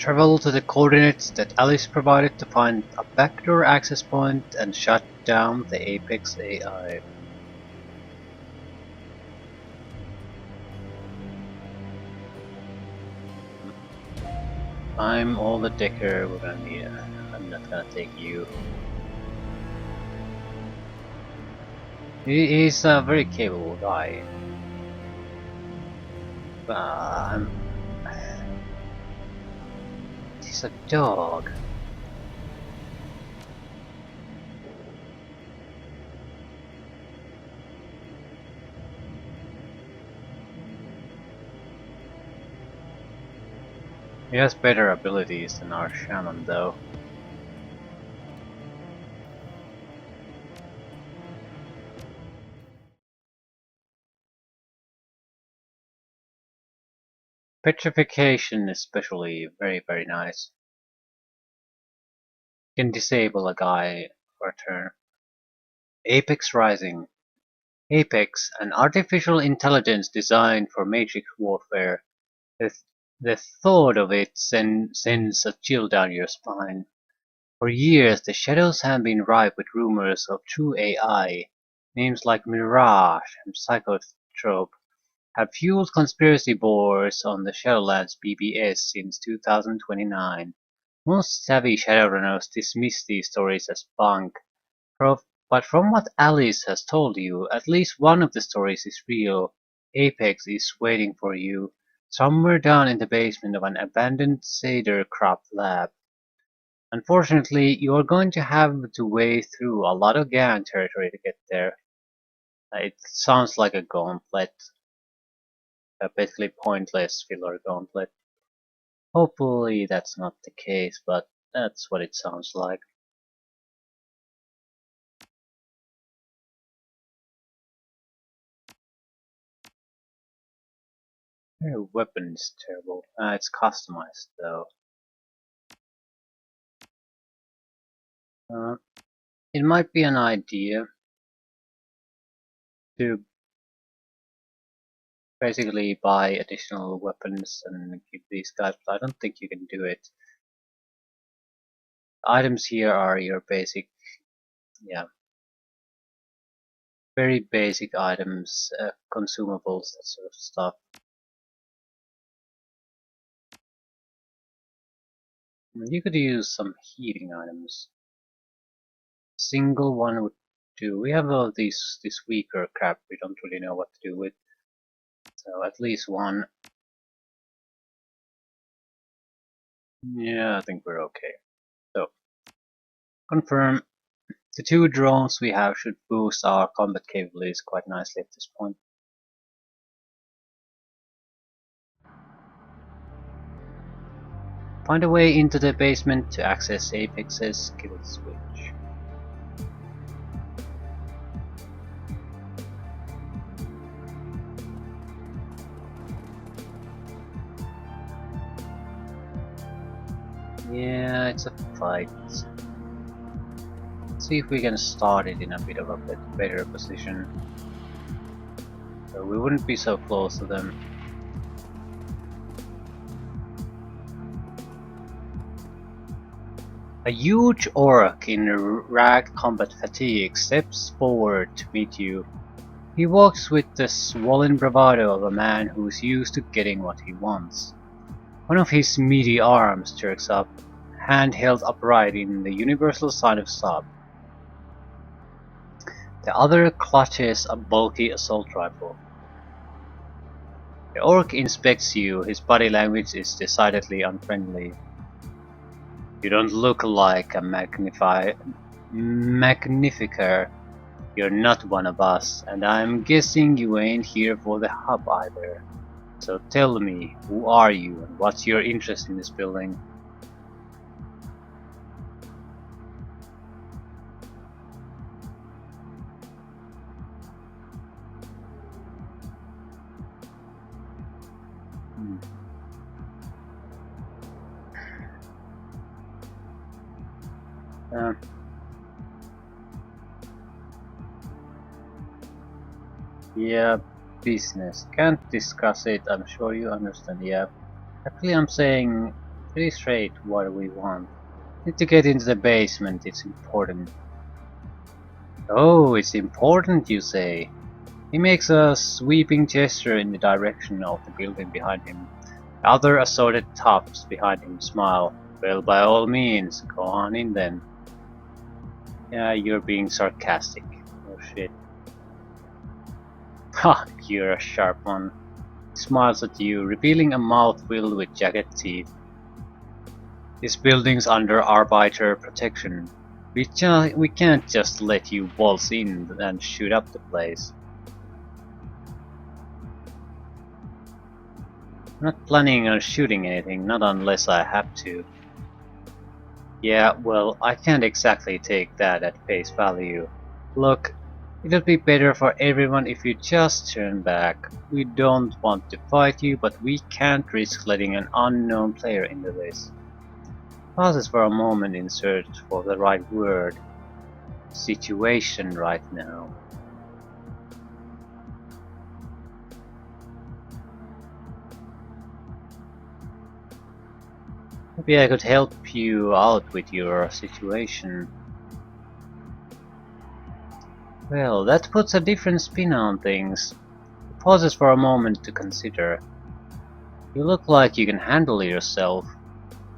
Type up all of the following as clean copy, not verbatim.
Travel to the coordinates that Alice provided to find a backdoor access point and shut down the Apex AI. I'm all the decker we're gonna need. I'm not gonna take you. He's a very capable guy. He's a dog. He has better abilities than our shaman, though. Petrification especially very nice. Can disable a guy for a turn. Apex Rising. Apex, an artificial intelligence designed for matrix warfare. The, the thought of it sends a chill down your spine. For years, the shadows have been ripe with rumors of true AI. Names like Mirage and Psychotrope have fueled conspiracy boards on the Shadowlands BBS since 2029. Most savvy Shadowrunners dismiss these stories as bunk, but from what Alice has told you, at least one of the stories is real. Apex is waiting for you, somewhere down in the basement of an abandoned Craft lab. Unfortunately, you are going to have to wade through a lot of gang territory to get there. It sounds like a gauntlet, a basically pointless filler gauntlet. Hopefully that's not the case, but that's what it sounds like. Your weapon is terrible. It's customized though. Uh, it might be an idea to basically buy additional weapons and give these guys, but I don't think you can do it. The items here are your basic, yeah, very basic items, consumables, that sort of stuff. You could use some heating items. Single one would do. We have all this weaker crap we don't really know what to do with. So at least one. Yeah, I think we're okay. So, confirm. The two drones we have should boost our combat capabilities quite nicely at this point. Find a way into the basement to access Apex's kill switch. Yeah, it's a fight. Let's see if we can start it in a bit of a better position. So we wouldn't be so close to them. A huge orc in ragged combat fatigue steps forward to meet you. He walks with the swollen bravado of a man who's used to getting what he wants. One of his meaty arms jerks up, hand held upright in the universal sign of sub. The other clutches a bulky assault rifle. The orc inspects you, his body language is decidedly unfriendly. You don't look like a magnificer. You're not one of us, and I'm guessing you ain't here for the hub either. So tell me, who are you and what's your interest in this building? Yeah, business. Can't discuss it, I'm sure you understand, yeah. Actually, I'm saying Pretty straight what we want. Need to get into the basement, it's important. Oh, it's important, you say? He makes a sweeping gesture in the direction of the building behind him. The other assorted tops behind him smile. Well, by all means, go on in then. Yeah, you're being sarcastic. Oh shit. Ha, you're a sharp one. He smiles at you, revealing a mouth filled with jagged teeth. This building's under arbiter protection. We can't just let you waltz in and shoot up the place. I'm not planning on shooting anything, not unless I have to. Yeah, well, I can't exactly take that at face value. Look, it'll be better for everyone if you just turn back. We don't want to fight you, but we can't risk letting an unknown player into this. Pauses for a moment in search for the right word. Situation right now. Maybe I could help you out with your situation. Well, that puts a different spin on things. He pauses for a moment to consider. You look like you can handle yourself.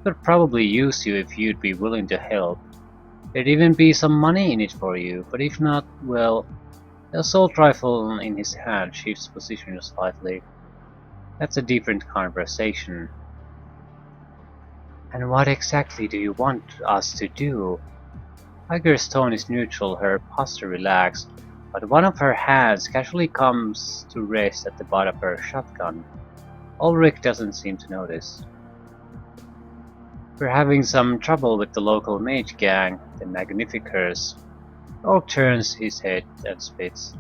Could probably use you if you'd be willing to help. There'd even be some money in it for you, but if not, well, the assault rifle in his hand shifts position slightly. That's a different conversation. And what exactly do you want us to do? Tiger's tone is neutral, her posture relaxed, but one of her hands casually comes to rest at the butt of her shotgun. Ulrich doesn't seem to notice. We're having some trouble with the local mage gang, the Magnificers. Orc turns his head and spits.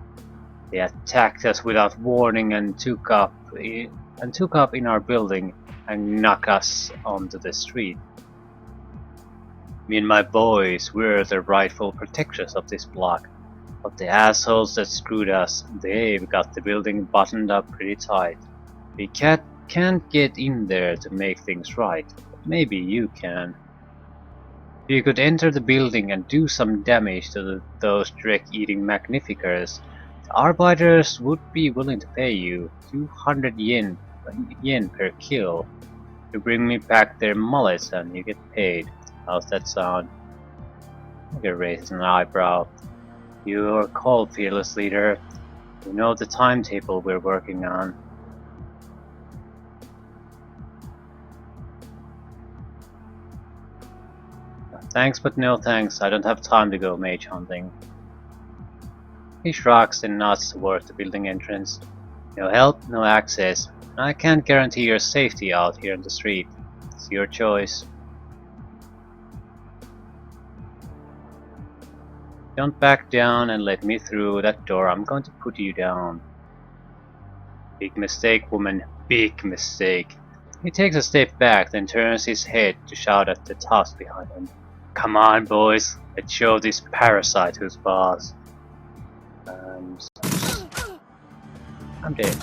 They attacked us without warning and took up in our building and knocked us onto the street. Me and my boys, we're the rightful protectors of this block, but the assholes that screwed us, they've got the building buttoned up pretty tight. We can't get in there to make things right, but maybe you can. If you could enter the building and do some damage to those Drek-eating Magnificers, the Arbiters would be willing to pay you 200 yen per kill. You bring me back their mullets and you get paid. How's that sound? Tiger raises an eyebrow. You're called, fearless leader. You know the timetable we're working on. Thanks but no thanks, I don't have time to go mage hunting. He shrugs and nods towards the building entrance. No help, no access. I can't guarantee your safety out here on the street. It's your choice. Don't back down and let me through that door, I'm going to put you down. Big mistake, woman, big mistake. He takes a step back, then turns his head to shout at the toughs behind him. Come on, boys, let's show this parasite who's boss. I'm dead.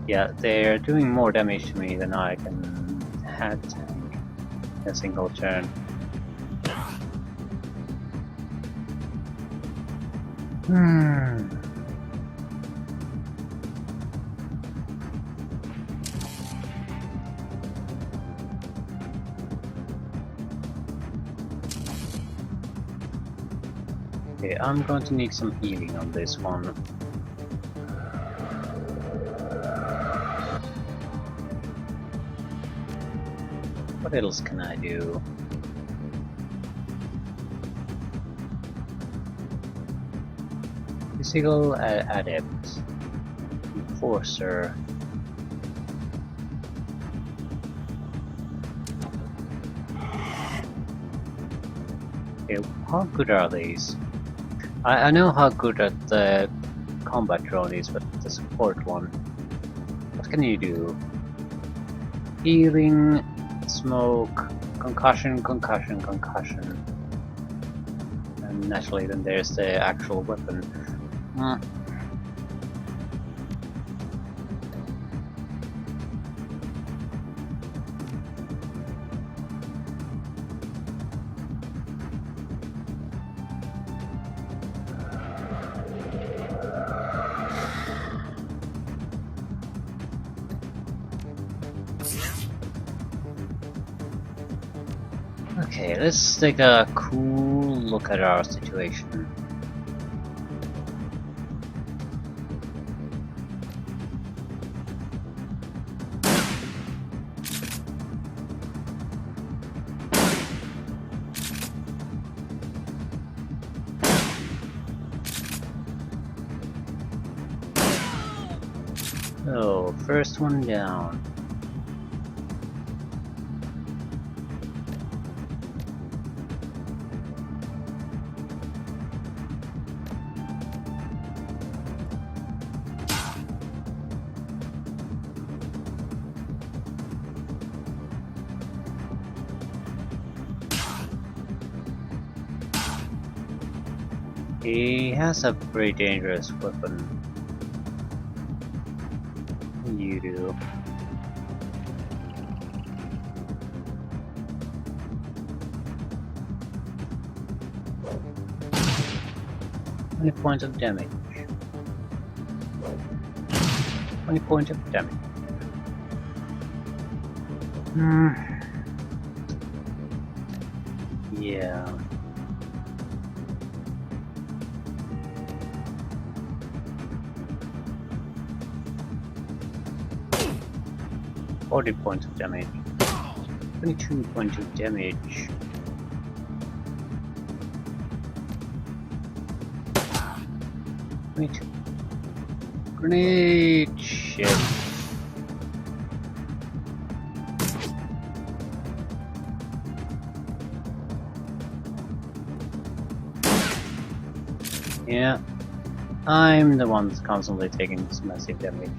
Yeah, they're doing more damage to me than I can tank in a single turn. Okay, I'm going to need some healing on this one. What else can I do? Physical adept. Enforcer. Okay, how good are these? I know how good at the combat drone is, but the support one. What can you do? Healing, smoke, concussion, concussion, concussion. And naturally then there's the actual weapon. Okay, let's take a cool look at our situation. So, first one down. He has a pretty dangerous weapon. You do. How many points of damage? 20 points of damage. Yeah. $40 points of damage. 22 points of damage. Wait. Grenade! Shit. Yeah. I'm the one that's constantly taking this massive damage.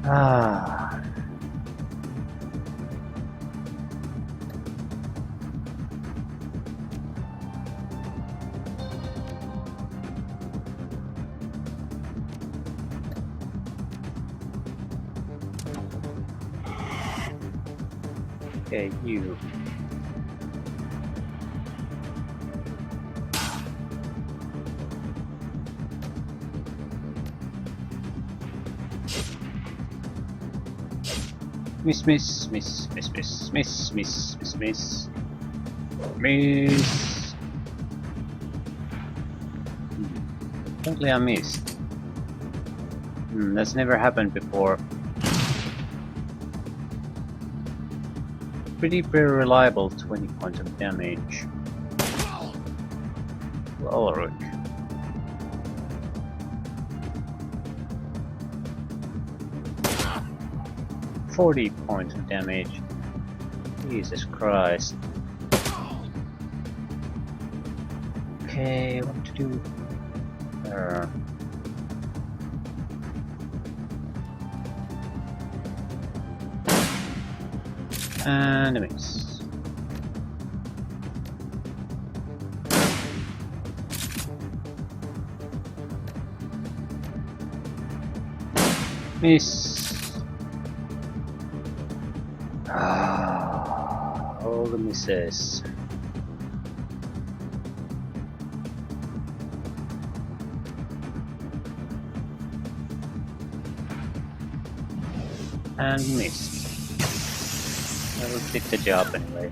Ah. Okay, you. Miss. Apparently I missed. That's never happened before. Pretty reliable 20 points of damage. Lord. $40 points of damage. Jesus Christ. Okay, what to do? And a miss. Miss. All the misses. And missed. That'll did the job anyway.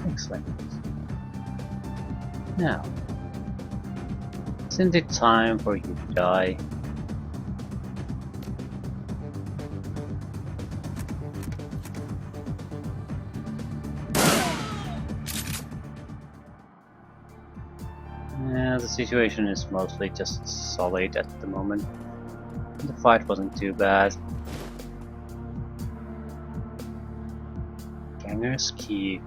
Excellent. Now, isn't it time for you to die? Yeah, the situation is mostly just solid at the moment. The fight wasn't too bad. Ganger's Key.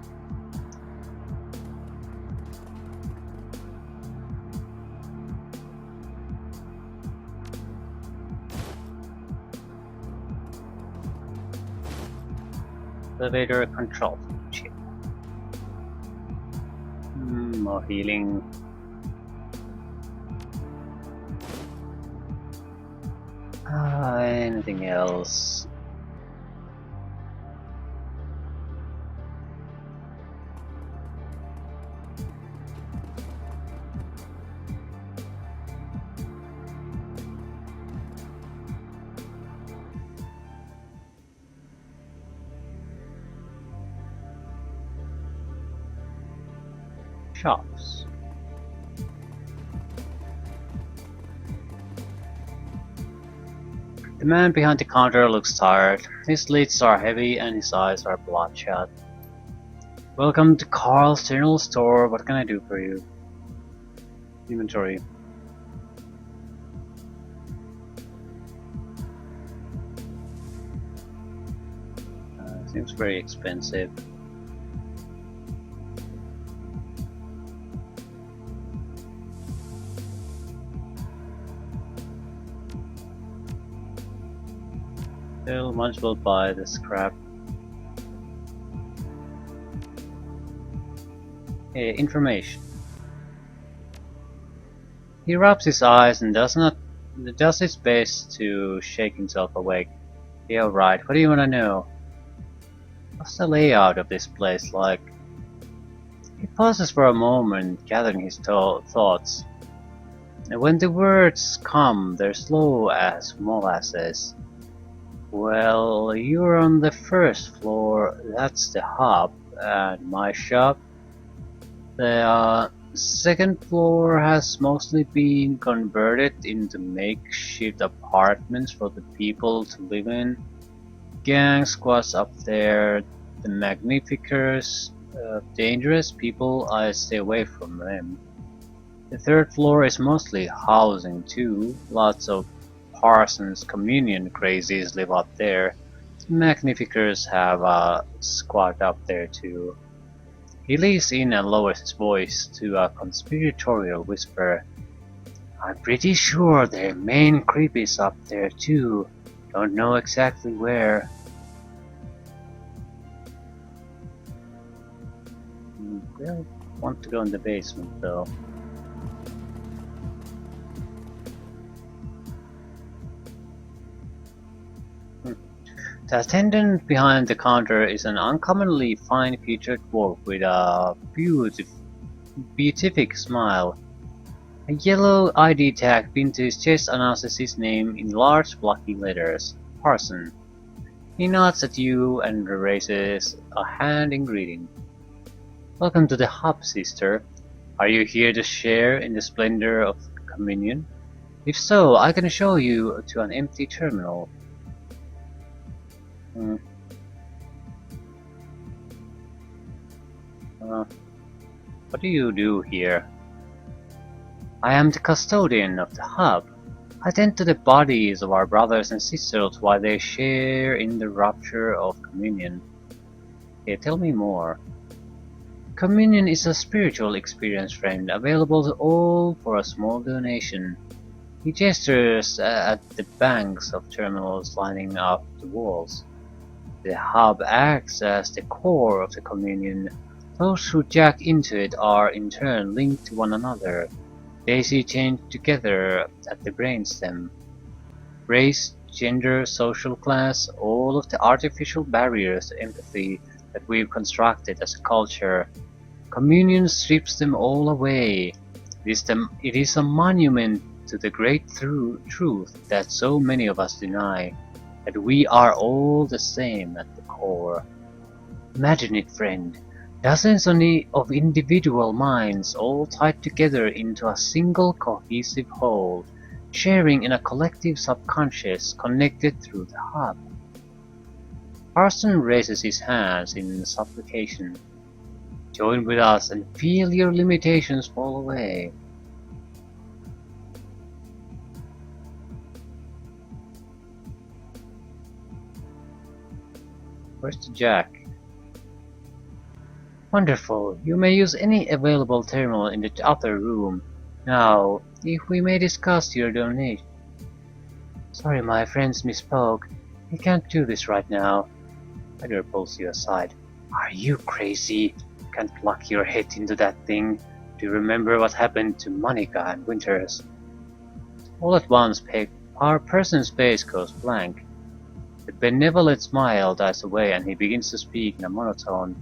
Elevator control chip. More healing. Anything else? Shops. The man behind the counter looks tired. His lids are heavy and his eyes are bloodshot. Welcome to Carl's General Store. What can I do for you? Inventory. Seems very expensive. Still, might as well buy the scrap. Information. He rubs his eyes and does his best to shake himself awake. Yeah, right. What do you want to know? What's the layout of this place like? He pauses for a moment, gathering his thoughts. And when the words come, they're slow as molasses. Well, you're on the first floor. That's the hub and my shop. The second floor has mostly been converted into makeshift apartments for the people to live in. Gang squads up there, the Magnificers, dangerous people, I stay away from them. The third floor is mostly housing too, lots of Parsons communion crazies live up there. The Magnificers have a squad up there too. He leans in and lowers his voice to a conspiratorial whisper. I'm pretty sure their main creep is up there too. Don't know exactly where. Well, want to go in the basement though. The attendant behind the counter is an uncommonly fine-featured dwarf with a beatific smile. A yellow ID tag pinned to his chest announces his name in large blocky letters, Parson. He nods at you and raises a hand in greeting. Welcome to the hub, sister. Are you here to share in the splendor of communion? If so, I can show you to an empty terminal. What do you do here? I am the custodian of the hub. I tend to the bodies of our brothers and sisters while they share in the rapture of communion. Okay, tell me more. Communion is a spiritual experience, friend, available to all for a small donation. He gestures at the banks of terminals lining up the walls. The hub acts as the core of the communion. Those who jack into it are in turn linked to one another. Daisy chained together at the brainstem. Race, gender, social class, all of the artificial barriers to empathy that we've constructed as a culture. Communion strips them all away. It is a monument to the great truth that so many of us deny, that we are all the same at the core. Imagine it, friend. Dozens of individual minds all tied together into a single cohesive whole, sharing in a collective subconscious connected through the hub. Parson raises his hands in supplication. Join with us and feel your limitations fall away. Where's the jack? Wonderful. You may use any available terminal in the other room. Now, if we may discuss your donation. Sorry, my friends misspoke. We can't do this right now. Ryder pulls you aside. Are you crazy? Can't plug your head into that thing. Do you remember what happened to Monica and Winters? All at once, our person's face goes blank. The benevolent smile dies away and he begins to speak in a monotone.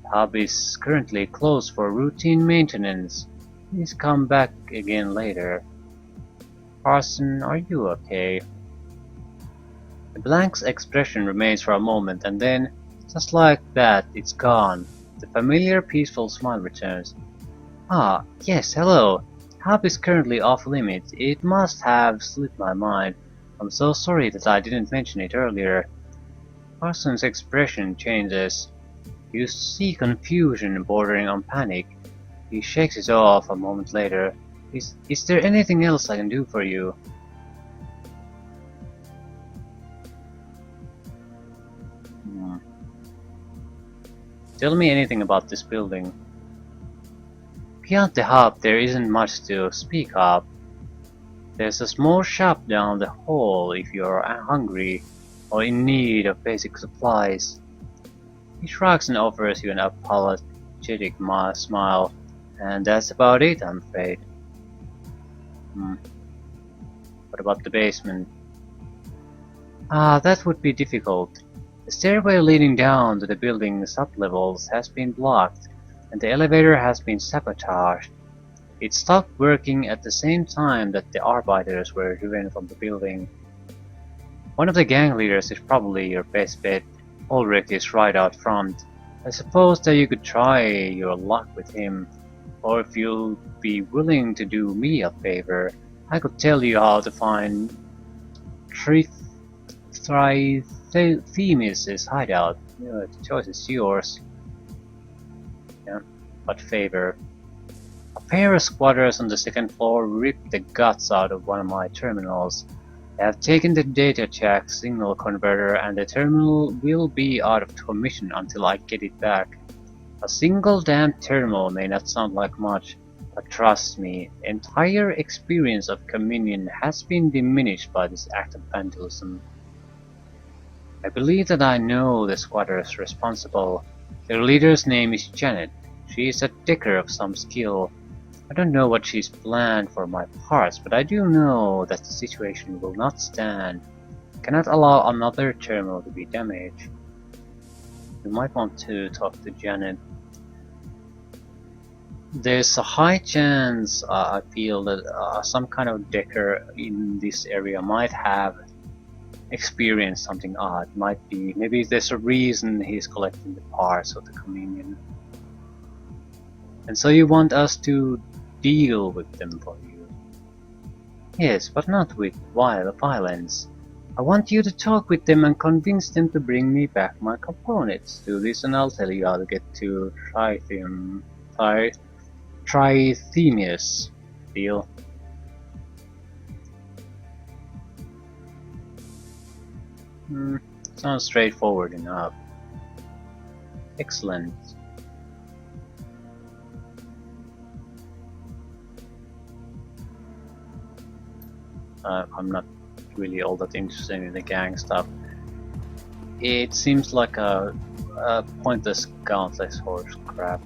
The hub is currently closed for routine maintenance. Please come back again later. Parson, are you okay? The blank's expression remains for a moment and then, just like that, it's gone. The familiar peaceful smile returns. Ah, yes, hello. Hub is currently off limits. It must have slipped my mind. I'm so sorry that I didn't mention it earlier. Parsons' expression changes. You see confusion bordering on panic. He shakes it off a moment later. Is there anything else I can do for you? Hmm. Tell me anything about this building. Beyond the hub, there isn't much to speak of. There's a small shop down the hall if you're hungry or in need of basic supplies. He shrugs and offers you an apologetic smile, and that's about it, I'm afraid. Hmm. What about the basement? Ah, that would be difficult. The stairway leading down to the building's sublevels has been blocked, and the elevator has been sabotaged. It stopped working at the same time that the arbiters were driven from the building. One of the gang leaders is probably your best bet. Ulrich is right out front. I suppose that you could try your luck with him, or if you'll be willing to do me a favor, I could tell you how to find Themis' hideout. The choice is yours. Yeah, but favor. A pair of squatters on the second floor ripped the guts out of one of my terminals. They have taken the data jack signal converter and the terminal will be out of commission until I get it back. A single damn terminal may not sound like much, but trust me, the entire experience of communion has been diminished by this act of vandalism. I believe that I know the squatters responsible. Their leader's name is Janet. She is a dicker of some skill. I don't know what she's planned for my parts, but I do know that the situation will not stand. I cannot allow another terminal to be damaged. You might want to talk to Janet. There's a high chance I feel that some kind of decker in this area might have experienced something odd. Maybe there's a reason he's collecting the parts of the communion. And so you want us to deal with them for you. Yes, but not with violence. I want you to talk with them and convince them to bring me back my components. Do this and I'll tell you how to get to Trithemius. Deal? Sounds straightforward enough. Excellent. I'm not really all that interested in the gang stuff. It seems like a pointless, countless horse crap.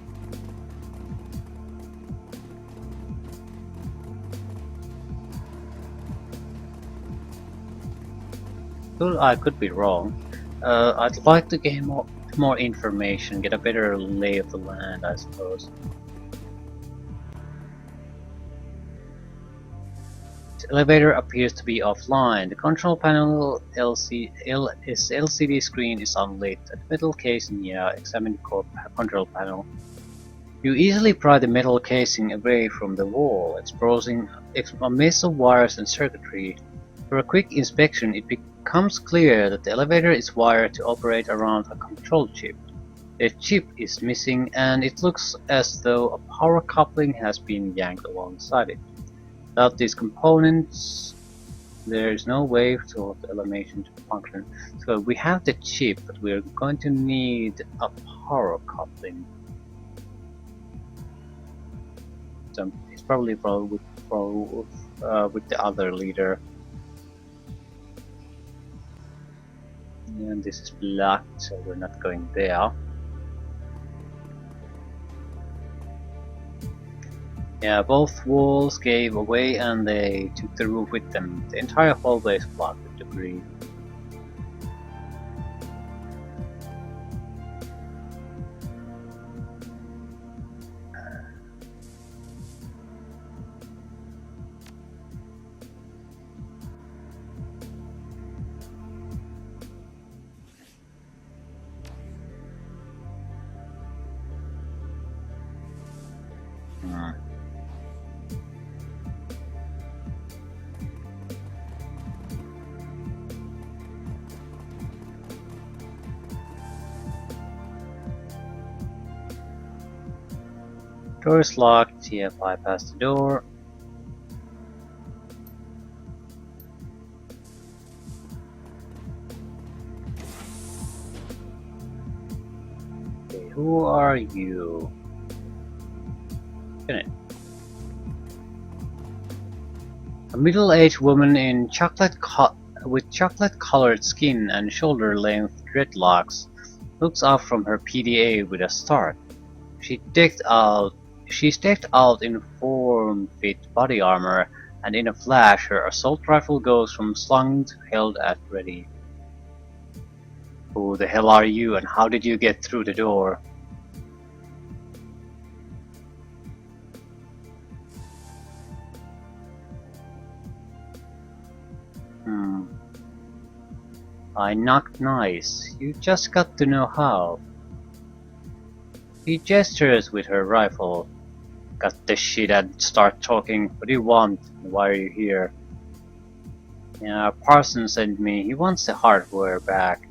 Well, I could be wrong. I'd like to gain more information, get a better lay of the land, I suppose. The elevator appears to be offline. The control panel LCD screen is unlit. At the metal casing, examine the control panel. You easily pry the metal casing away from the wall, exposing a mess of wires and circuitry. For a quick inspection, it becomes clear that the elevator is wired to operate around a control chip. The chip is missing, and it looks as though a power coupling has been yanked alongside it. Without these components, there is no way for the automation to function. So we have the chip, but we're going to need a power coupling. So it's probably with the other leader. And this is blocked, so we're not going there. Yeah, both walls gave away and they took the roof with them. The entire hallway is blocked with debris. Hmm. Door is locked. TF bypass the door. Okay, who are you? Finish. A middle-aged woman in with chocolate-colored skin and shoulder-length dreadlocks looks up from her PDA with a start. She's decked out in form-fit body armor, and in a flash her assault rifle goes from slung to held at ready. Who the hell are you, and how did you get through the door? I knocked nice. You just got to know how. He gestures with her rifle. Got the shit and start talking. What do you want? Why are you here? Yeah, Parson sent me. He wants the hardware back.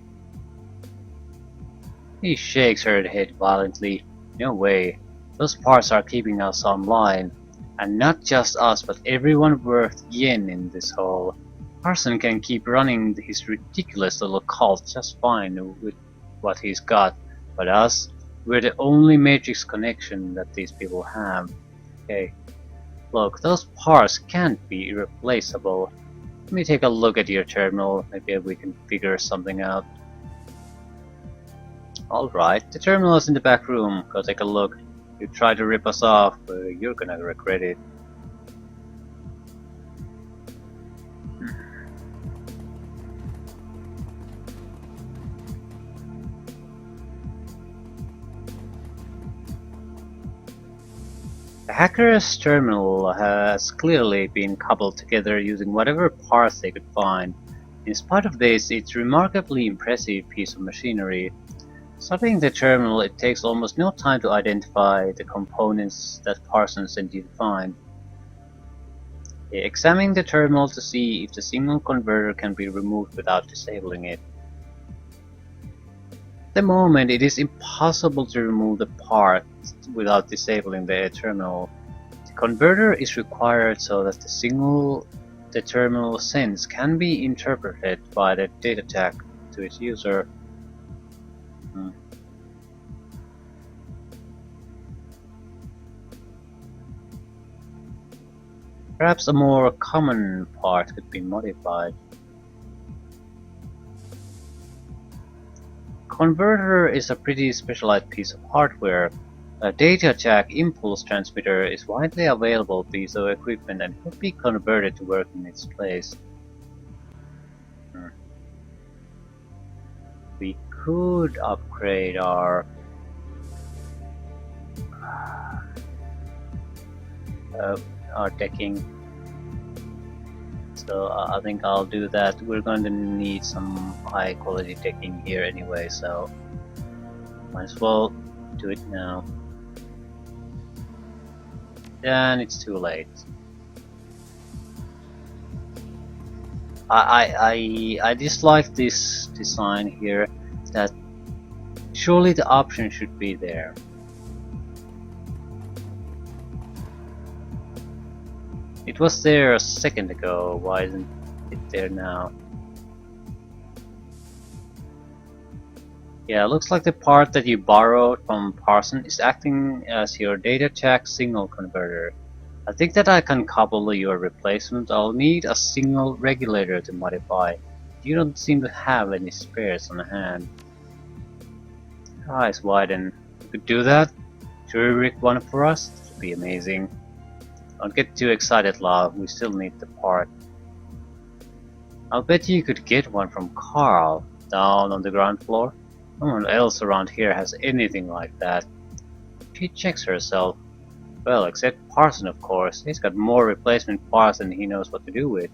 He shakes her head violently. No way. Those parts are keeping us online. And not just us, but everyone worth yen in this hole. Parson can keep running his ridiculous little cult just fine with what he's got. But us, we're the only matrix connection that these people have. Okay. Look, those parts can't be irreplaceable. Let me take a look at your terminal. Maybe we can figure something out. Alright, the terminal is in the back room. Go take a look. You try to rip us off, you're gonna regret it. The hacker's terminal has clearly been cobbled together using whatever parts they could find. In spite of this, it's a remarkably impressive piece of machinery. Studying the terminal, it takes almost no time to identify the components that Parsons sent you to find. Examine the terminal to see if the signal converter can be removed without disabling it. At the moment, it is impossible to remove the part without disabling the terminal. The converter is required so that the signal the terminal sends can be interpreted by the data tag to its user. Perhaps a more common part could be modified. Converter is a pretty specialized piece of hardware. A data jack impulse transmitter is widely available piece of equipment and could be converted to work in its place. We could upgrade our decking. So I think I'll do that. We're going to need some high quality decking here anyway, so might as well do it now. Then it's too late. I dislike this design here, that surely the option should be there. It was there a second ago, why isn't it there now? Yeah, looks like the part that you borrowed from Parson is acting as your data jack signal converter. I think that I can couple your replacement. I'll need a signal regulator to modify. You don't seem to have any spares on hand. Eyes widen. You could do that? Jury rig one for us? That would be amazing. Don't get too excited, love. We still need the part. I'll bet you could get one from Carl, down on the ground floor. No one else around here has anything like that. She checks herself. Well, except Parson, of course. He's got more replacement parts than he knows what to do with.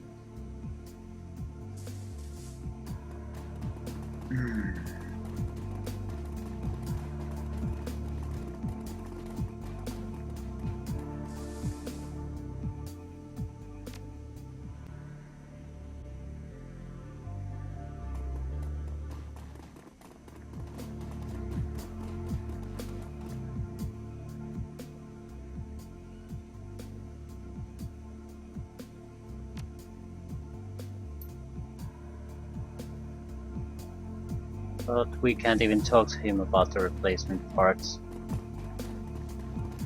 But we can't even talk to him about the replacement parts.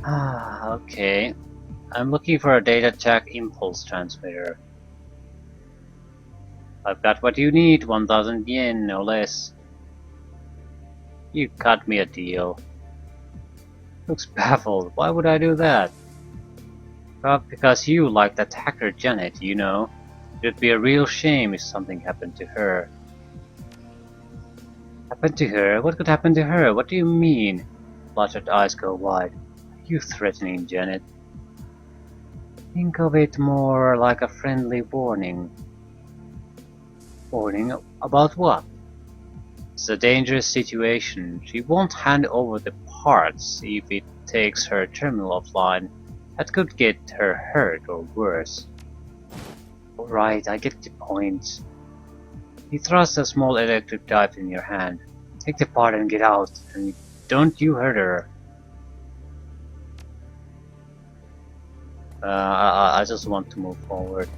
Okay. I'm looking for a data jack impulse transmitter. I've got what you need, 1000 yen, no less. You cut me a deal. Looks baffled. Why would I do that? Well, because you like that hacker Janet, you know. It'd be a real shame if something happened to her. Happened to her? What could happen to her? What do you mean? Bloodshot eyes go wide. Are you threatening, Janet? Think of it more like a friendly warning. Warning about what? It's a dangerous situation. She won't hand over the parts if it takes her terminal offline. That could get her hurt or worse. Alright, I get the point. He thrusts a small electric dart in your hand. Take the part and get out, and don't you hurt her. I just want to move forward.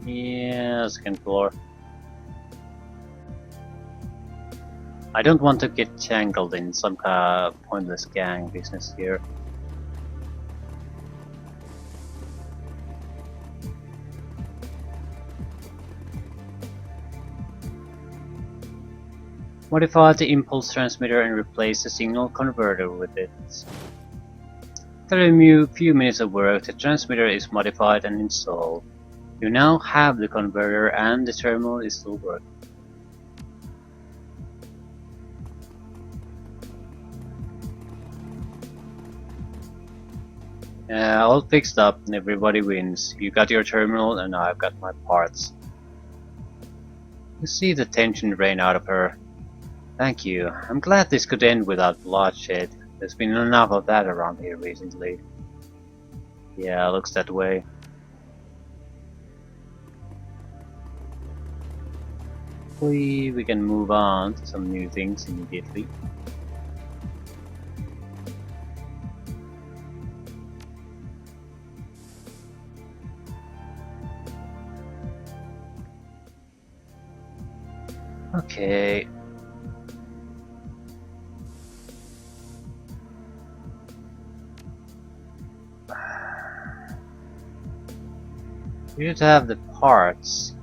Yeah, second floor. I don't want to get tangled in some kind of pointless gang business here. Modify the impulse transmitter and replace the signal converter with it. After a few minutes of work, the transmitter is modified and installed. You now have the converter and the terminal is still working. All fixed up and everybody wins. You got your terminal and I've got my parts. You see the tension drain out of her. Thank you. I'm glad this could end without bloodshed. There's been enough of that around here recently. Yeah, looks that way. Hopefully we can move on to some new things immediately. Okay. You need to have the parts.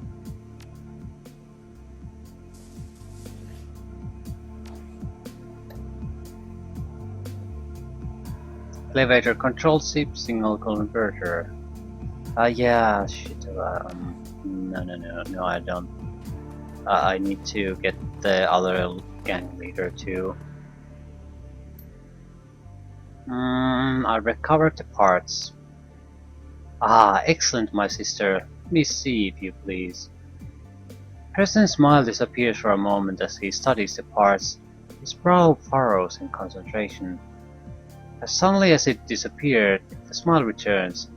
Elevator control chip signal converter. Yeah, shit. No, I don't. I need to get the other gang leader too. I recovered the parts. Ah, excellent, my sister. Let me see, if you please. Preston's smile disappears for a moment as he studies the parts. His brow furrows in concentration. As suddenly as it disappeared, the smile returns.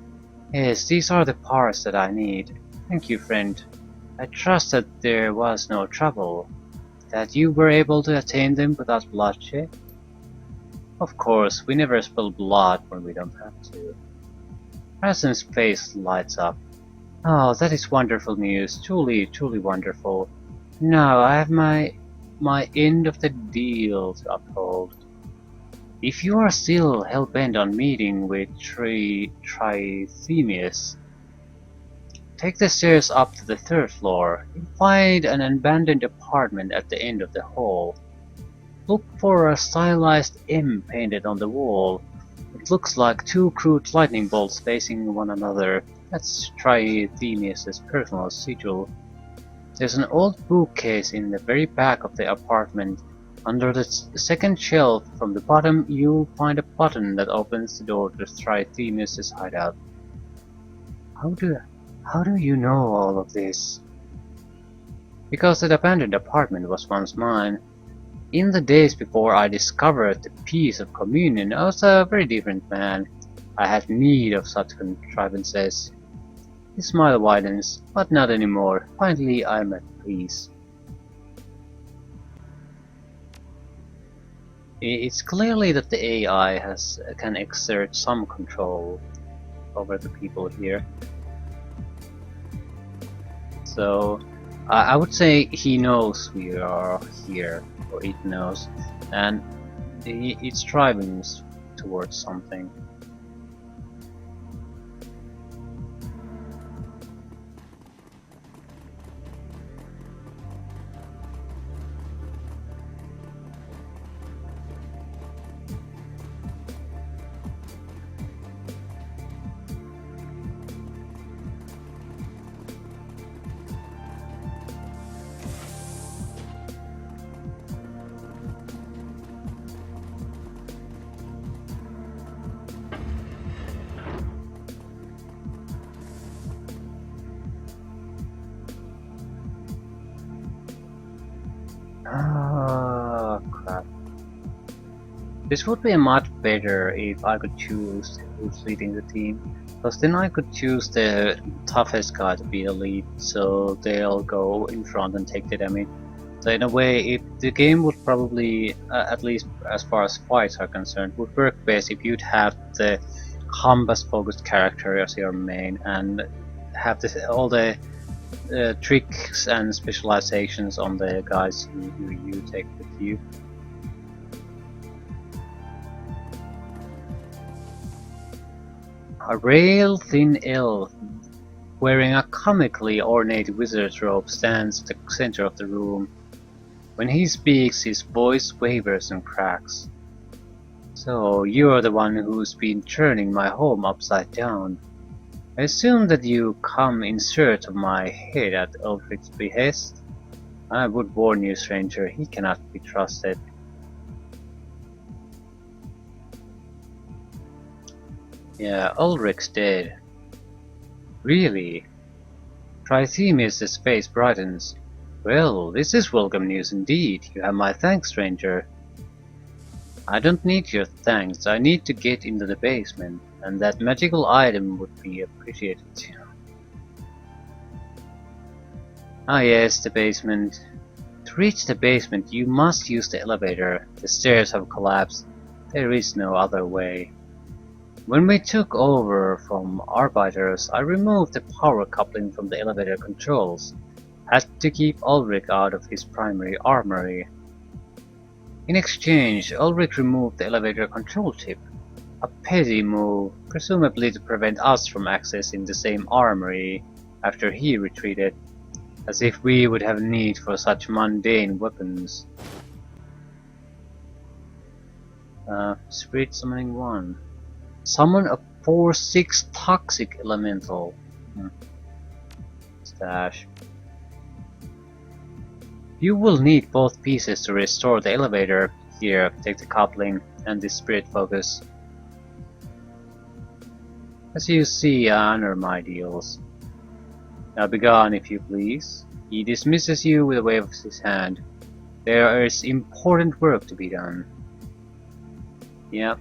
Yes, these are the parts that I need. Thank you, friend. I trust that there was no trouble. That you were able to attain them without bloodshed? Of course, we never spill blood when we don't have to. Preston's face lights up. Oh, that is wonderful news. Truly, truly wonderful. Now I have my end of the deal to uphold. If you are still hell-bent on meeting with Trithemius, take the stairs up to the 3rd floor. You'll find an abandoned apartment at the end of the hall. Look for a stylized M painted on the wall. It looks like two crude lightning bolts facing one another. Let's try Themius's personal sigil. There's an old bookcase in the very back of the apartment. Under the second shelf from the bottom you'll find a button that opens the door to try Themius's hideout. How do you know all of this? Because that abandoned apartment was once mine. In the days before I discovered the peace of communion, I was a very different man. I had need of such contrivances. His smile widens, but not anymore. Finally, I'm at peace. It's clearly that the AI can exert some control over the people here. So, I would say he knows we are here, or it knows, and it's driving towards something. Ah, crap. This would be much better if I could choose who's leading the team, because then I could choose the toughest guy to be the lead, so they'll go in front and take the damage. So in a way, the game would probably, at least as far as fights are concerned, would work best if you'd have the combat-focused character as your main, and have all the tricks and specializations on the guys who you take with you. A rail-thin elf wearing a comically ornate wizard's robe stands at the center of the room. When he speaks, his voice wavers and cracks. So, you're the one who's been turning my home upside down. I assume that you come in search of my head at Ulrich's behest? I would warn you, stranger, he cannot be trusted. Yeah, Ulrich's dead. Really? Trithemius' face brightens. Well, this is welcome news indeed. You have my thanks, stranger. I don't need your thanks. I need to get into the basement, and that magical item would be appreciated too. Ah yes, the basement. To reach the basement, you must use the elevator. The stairs have collapsed. There is no other way. When we took over from Arbiters, I removed the power coupling from the elevator controls. Had to keep Ulrich out of his primary armory. In exchange, Ulrich removed the elevator control chip. A petty move, presumably to prevent us from accessing the same armory after he retreated. As if we would have need for such mundane weapons. Spirit Summoning 1. Summon a 4/6 Toxic Elemental. Stash. You will need both pieces to restore the elevator. Here, take the coupling and the spirit focus. As you see, I honor my deals. Now be gone, if you please. He dismisses you with a wave of his hand. There is important work to be done. Yeah.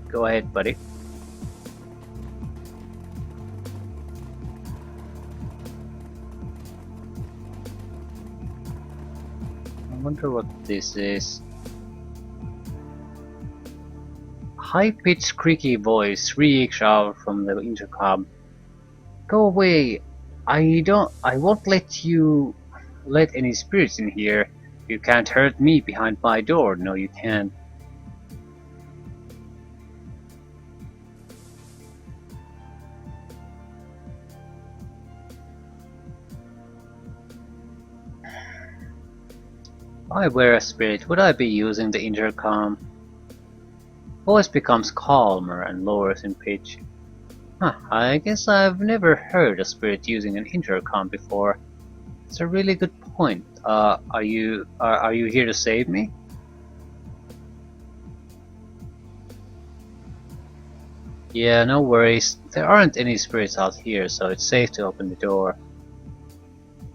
Go ahead, buddy. I wonder what this is. High-pitched, creaky voice reeks out from the intercom. Go away! I won't let any spirits in here. You can't hurt me behind my door. No, you can't. I were a spirit, would I be using the intercom? Voice becomes calmer and lowers in pitch. Huh, I guess I've never heard a spirit using an intercom before. It's a really good point. Are you here to save me? Yeah, no worries. There aren't any spirits out here, so it's safe to open the door.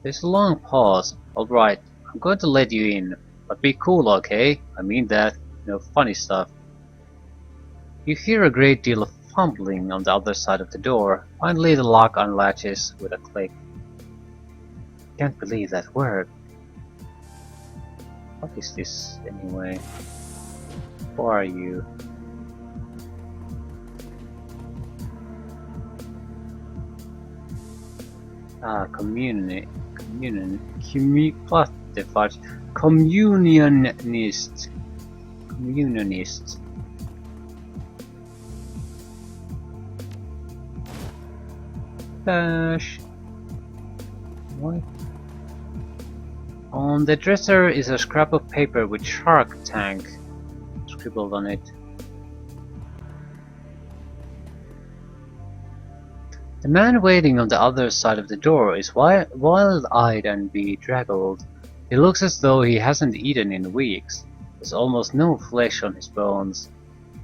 There's a long pause. Alright, I'm going to let you in. But be cool, okay? I mean that. No funny stuff. You hear a great deal of fumbling on the other side of the door. Finally the lock unlatches with a click. Can't believe that worked. What is this anyway? Who are you? What the fudge? Communionist. Dash. What? On the dresser is a scrap of paper with Shark Tank scribbled on it. The man waiting on the other side of the door is wild-eyed and bedraggled. He looks as though he hasn't eaten in weeks. There's almost no flesh on his bones.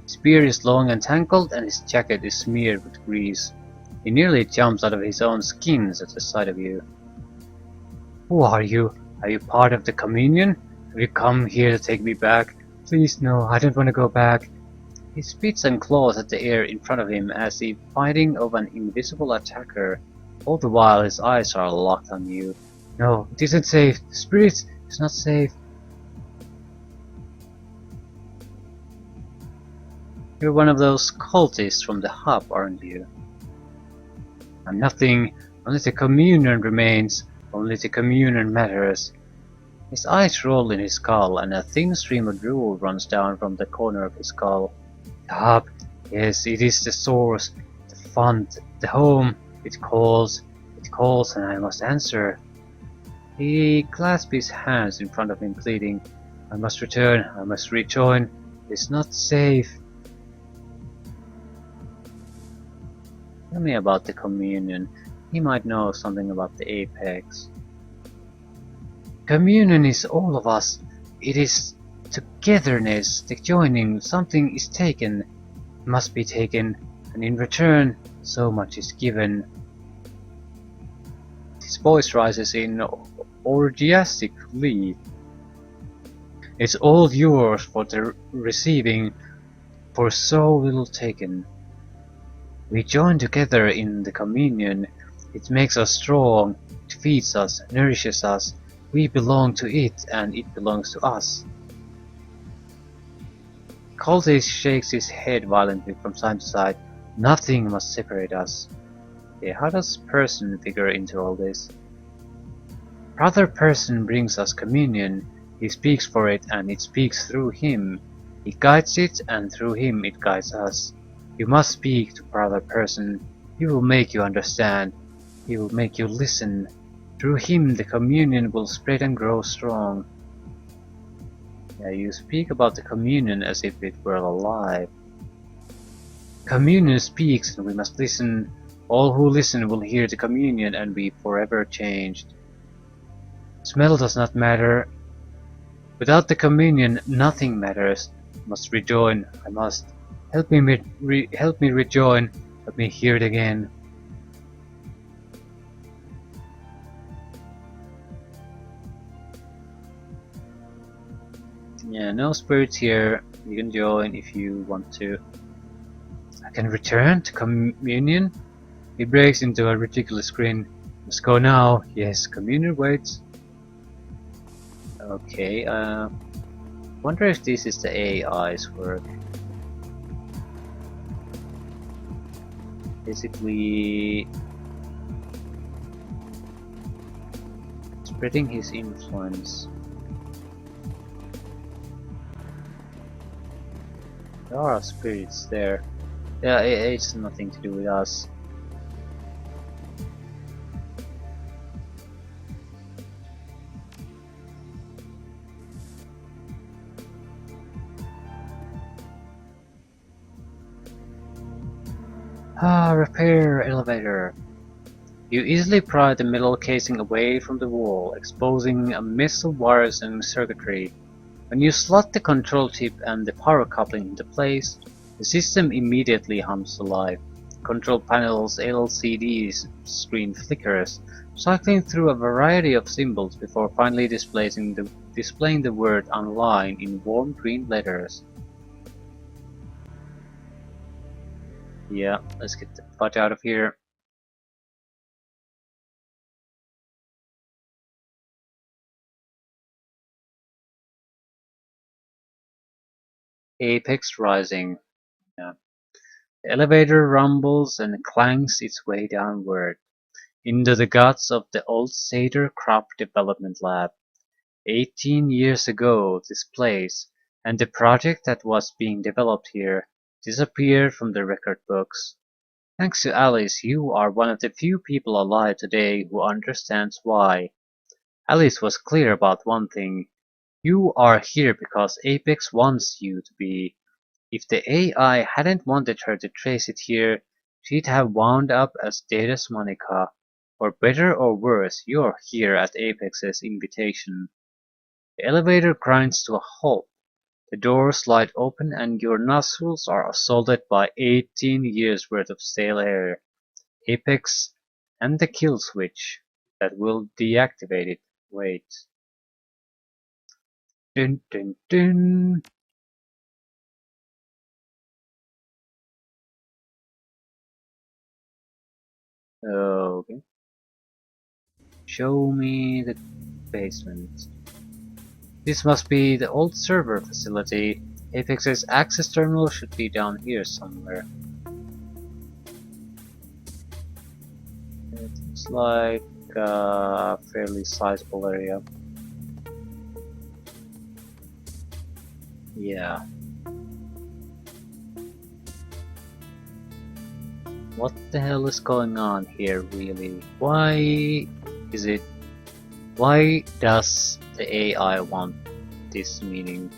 His beard is long and tangled and his jacket is smeared with grease. He nearly jumps out of his own skins at the sight of you. Who are you? Are you part of the communion? Have you come here to take me back? Please no, I don't want to go back. He spits and claws at the air in front of him as if fighting off an invisible attacker. All the while his eyes are locked on you. No, it isn't safe. The spirit is not safe. You're one of those cultists from the hub, aren't you? I'm nothing. Only the communion remains. Only the communion matters. His eyes roll in his skull and a thin stream of drool runs down from the corner of his skull. The hub, yes, it is the source, the fund, the home. It calls and I must answer. He clasps his hands in front of him pleading, I must return, I must rejoin. It's not safe. Tell me about the communion. He might know something about the apex. Communion is all of us. It is togetherness, the joining. Something is taken, must be taken, and in return, so much is given. His voice rises in orgiastic glee. It's all yours for the receiving, for so little taken. We join together in the communion. It makes us strong, it feeds us, nourishes us. We belong to it and it belongs to us. Cultist shakes his head violently from side to side. Nothing must separate us. Yeah, how does person figure into all this? Brother person brings us communion. He speaks for it and it speaks through him. He guides it and through him it guides us. You must speak to brother person. He will make you understand. He will make you listen. Through him the communion will spread and grow strong. Yeah, you speak about the communion as if it were alive. Communion speaks and we must listen. All who listen will hear the communion and be forever changed. Smell does not matter. Without the communion nothing matters. I must rejoin. I must. Help me rejoin. Let me hear it again. Yeah, no spirits here. You can join if you want to. I can return to communion? He breaks into a ridiculous grin. Let's go now. Yes, communion waits. Okay, wonder if this is the AI's work. Basically spreading his influence. There are spirits there. Yeah, it's nothing to do with us. Repair elevator. You easily pry the metal casing away from the wall, exposing a mess of wires and circuitry. When you slot the control chip and the power coupling into place, the system immediately hums to life. The control panel's LCD screen flickers, cycling through a variety of symbols before finally displaying the word "online" in warm green letters. Yeah, let's get the fudge out of here. Apex Rising. Yeah. The elevator rumbles and clangs its way downward, into the guts of the old Satyr Crop Development Lab. 18 years ago this place, and the project that was being developed here, disappeared from the record books. Thanks to Alice, you are one of the few people alive today who understands why. Alice was clear about one thing. You are here because Apex wants you to be. If the AI hadn't wanted her to trace it here, she'd have wound up as Data's Monica. For better or worse, you're here at Apex's invitation. The elevator grinds to a halt, the doors slide open and your nostrils are assaulted by 18 years worth of stale air, Apex, and the kill switch that will deactivate it. Wait. Dun dun dun. Okay. Show me the basement. This must be the old server facility. Apex's access terminal should be down here somewhere. It looks like a fairly sizable area. Yeah. What the hell is going on here really? Why does the AI want this meeting?